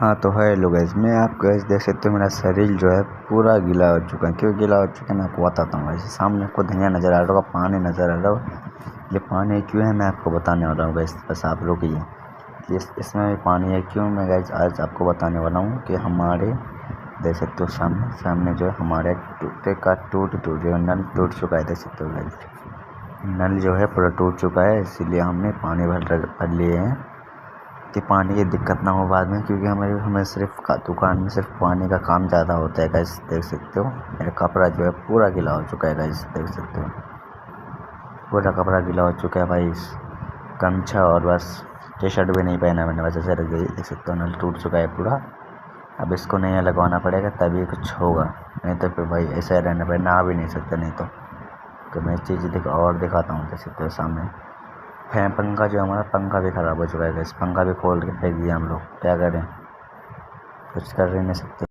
हाँ तो है लोग गाइस, मैं आप गाइस देख सकते हो मेरा शरीर जो है पूरा गीला हो चुका है। क्यों गीला हो चुका है मैं आपको बताता हूँ गाइस। सामने आपको धनिया नज़र आ रहा होगा, पानी नज़र आ रहा होगा। ये पानी क्यों है मैं आपको बताने वाला हूँ गाइस, बस आप रुकिए। इसमें भी पानी है क्यों, मैं गाइस आज आपको बताने वाला हूँ कि हमारे देख सकते हो सामने जो है हमारे टूट जो नल टूट चुका है। देख सकते हो गाइस, नल जो है पूरा टूट चुका है, इसीलिए हमने पानी भर लिए हैं कि पानी की दिक्कत ना हो बाद में। क्योंकि हमें सिर्फ दुकान में सिर्फ पानी का काम ज़्यादा होता है गाइस। देख सकते हो मेरा कपड़ा जो है पूरा गीला हो चुका है गाइस। देख सकते हो पूरा कपड़ा गीला हो चुका है भाई, गमछा और बस टी शर्ट भी नहीं पहना मैंने, वजह से रख दी। देख सकते हो नल टूट चुका है पूरा। अब इसको नया लगवाना पड़ेगा तभी कुछ होगा, नहीं तो फिर भाई ऐसे रहना पड़ेगा, नहा भी नहीं सकते नहीं तो मैं चीज़ दिखाता हूँ। देख सकते हो सामने पंखा जो हमारा पंखा भी ख़राब हो चुका है गाइस। पंखा भी खोल के फेंक दिया हम लोग, क्या करें, कुछ कर ही नहीं सकते।